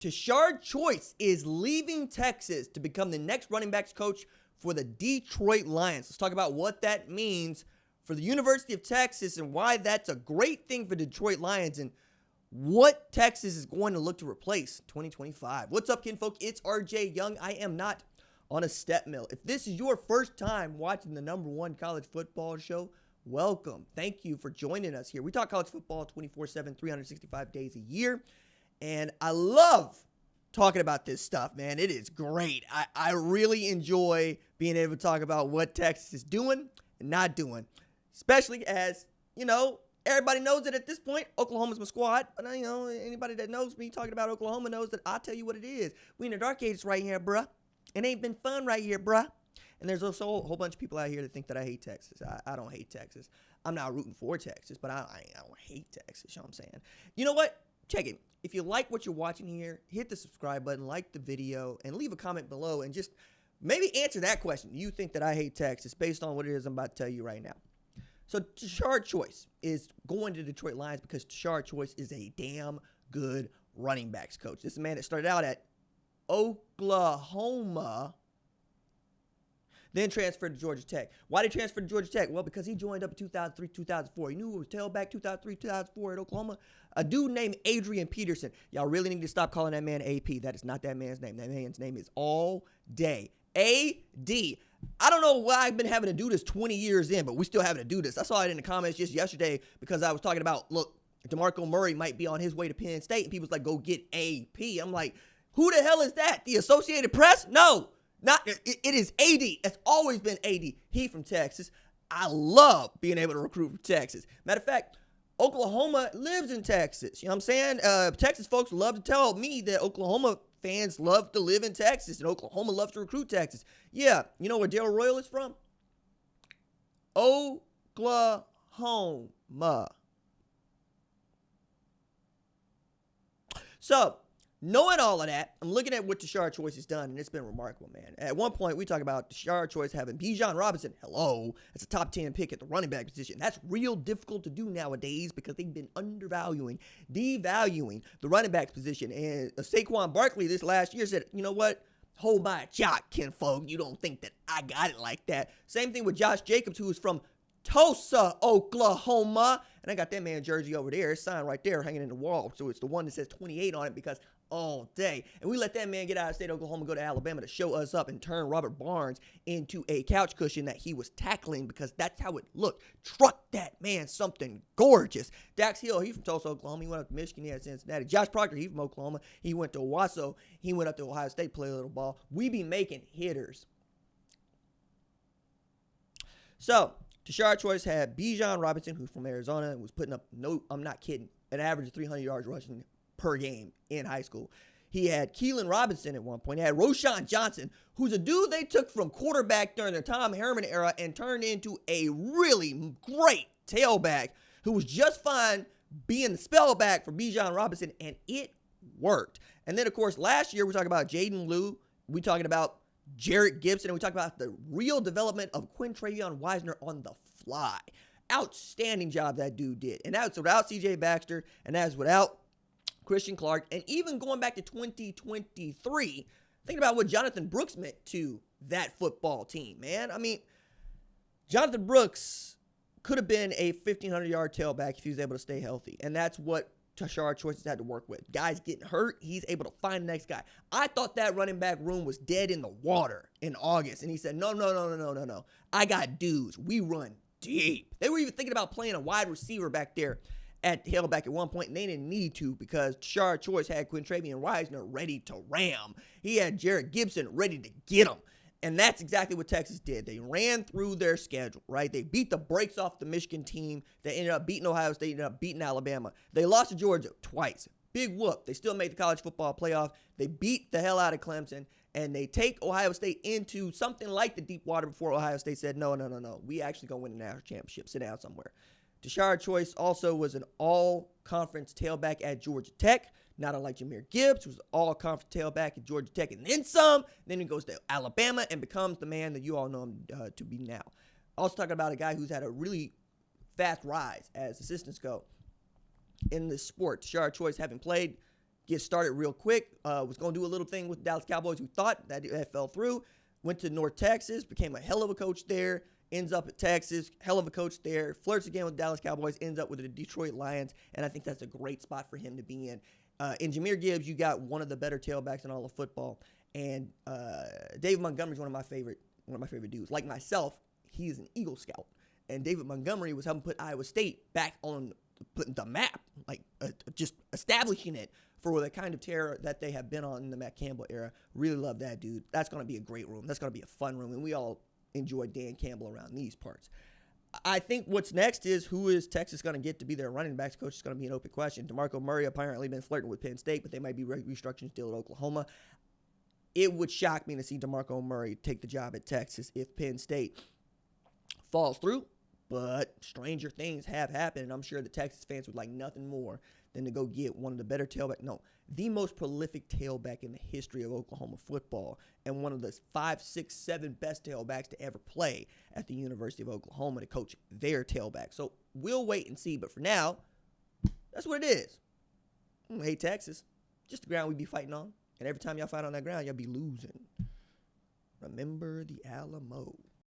Tashard Choice is leaving Texas to become the next running backs coach for the Detroit Lions. Let's talk about what that means for the University of Texas and why that's a great thing for the Detroit Lions and what Texas is going to look to replace 2025. What's up, kinfolk? It's RJ Young. I am not on a step mill. If this is your first time watching the #1 college football show, welcome. Thank you for joining us here. We talk college football 24/7, 365 days a year. And I love talking about this stuff, man. It is great. I really enjoy being able to talk about what Texas is doing and not doing, especially as, everybody knows that at this point, Oklahoma's my squad. But, anybody that knows me talking about Oklahoma knows that I'll tell you what it is. We in the dark ages right here, bruh. It ain't been fun right here, bruh. And there's also a whole bunch of people out here that think that I hate Texas. I don't hate Texas. I'm not rooting for Texas, but I don't hate Texas. You know what I'm saying? You know what? Check it. If you like what you're watching here, hit the subscribe button, like the video, and leave a comment below and just maybe answer that question. Do you think that I hate Texas based on what it is I'm about to tell you right now? So Tashard Choice is going to Detroit Lions because Tashard Choice is a damn good running backs coach. This is a man that started out at Oklahoma, then transferred to Georgia Tech. Why did he transfer to Georgia Tech? Well, because he joined up in 2003, 2004. You knew who was tailback 2003, 2004 at Oklahoma? A dude named Adrian Peterson. Y'all really need to stop calling that man AP. That is not that man's name. That man's name is All Day. A.D. I don't know why I've been having to do this 20 years in, but we still having to do this. I saw it in the comments just yesterday because I was talking about, look, DeMarco Murray might be on his way to Penn State, and people's like, go get AP. I'm like, who the hell is that? The Associated Press? No. It is AD. It's always been AD. He from Texas. I love being able to recruit from Texas. Matter of fact, Oklahoma lives in Texas. You know what I'm saying? Texas folks love to tell me that Oklahoma fans love to live in Texas and Oklahoma loves to recruit Texas. Yeah, you know where Dale Royal is from? Oklahoma. So, knowing all of that, I'm looking at what Tashard Choice has done, and it's been remarkable, man. At one point, we talk about Tashard Choice having Bijan Robinson. Hello. That's a top 10 pick at the running back position. That's real difficult to do nowadays because they've been devaluing the running back position. And Saquon Barkley this last year said, you know what? Hold my jock, kinfolk. You don't think that I got it like that. Same thing with Josh Jacobs, who is from Tulsa, Oklahoma. And I got that man jersey over there. It's signed right there hanging in the wall. So it's the one that says 28 on it because all day. And we let that man get out of state Oklahoma, go to Alabama to show us up and turn Robert Barnes into a couch cushion that he was tackling because that's how it looked. Truck that man something gorgeous. Dax Hill, he's from Tulsa, Oklahoma. He went up to Michigan. He had Cincinnati. Josh Proctor, he's from Oklahoma. He went to Owasso. He went up to Ohio State, play a little ball. We be making hitters. So, Tashard Choice had Bijan Robinson, who's from Arizona, and was putting up, no, I'm not kidding, an average of 300 yards rushing per game in high school. He had Keelan Robinson at one point. He had Roshan Johnson, who's a dude they took from quarterback during the Tom Herman era and turned into a really great tailback who was just fine being the spellback for Bijan Robinson, and it worked. And then, of course, last year we talked about Jaden Liu. We talking about Jarrett Gibson, and we talked about the real development of Quintravion Wisner on the fly. Outstanding job that dude did. And that's without C.J. Baxter, and that's without Christian Clark, and even going back to 2023, thinking about what Jonathan Brooks meant to that football team, man. I mean, Jonathan Brooks could have been a 1,500-yard tailback if he was able to stay healthy, and that's what Tashard Choice has had to work with. Guys getting hurt, he's able to find the next guy. I thought that running back room was dead in the water in August, and he said, no. I got dudes. We run deep. They were even thinking about playing a wide receiver back there at tailback at one point, and they didn't need to because Tashard Choice had Quintravion Wisner ready to ram. He had Jarrett Gibson ready to get him. And that's exactly what Texas did. They ran through their schedule, right? They beat the brakes off the Michigan team. They ended up beating Ohio State, ended up beating Alabama. They lost to Georgia twice. Big whoop. They still made the college football playoff. They beat the hell out of Clemson, and they take Ohio State into something like the deep water before Ohio State said, no. We actually going to win the national championship. Sit down somewhere. Tashard Choice also was an all-conference tailback at Georgia Tech, not unlike Jahmyr Gibbs, who's an all-conference tailback at Georgia Tech, and then some. Then he goes to Alabama and becomes the man that you all know him to be now. Also talking about a guy who's had a really fast rise as assistants go in this sport. Tashard Choice, having played get started real quick. Was going to do a little thing with the Dallas Cowboys. Who thought that fell through. Went to North Texas, became a hell of a coach there. Ends up at Texas, hell of a coach there. Flirts again with Dallas Cowboys. Ends up with the Detroit Lions, and I think that's a great spot for him to be in. In Jahmyr Gibbs, you got one of the better tailbacks in all of football, and David Montgomery's one of my favorite dudes. Like myself, he's an Eagle Scout, and David Montgomery was helping put Iowa State back on putting the map, like just establishing it for the kind of terror that they have been on in the Matt Campbell era. Really love that dude. That's going to be a great room. That's going to be a fun room, and we all enjoy Dan Campbell around these parts. I think what's next is who is Texas going to get to be their running backs coach is going to be an open question. DeMarco Murray apparently been flirting with Penn State, but they might be restructuring still at Oklahoma. It would shock me to see DeMarco Murray take the job at Texas if Penn State falls through. But stranger things have happened, and I'm sure the Texas fans would like nothing more than to go get one of the better the most prolific tailback in the history of Oklahoma football, and one of the 5, 6, 7 best tailbacks to ever play at the University of Oklahoma to coach their tailback. So we'll wait and see, but for now, that's what it is. Hey, Texas, just the ground we be fighting on, and every time y'all fight on that ground, y'all be losing. Remember the Alamo.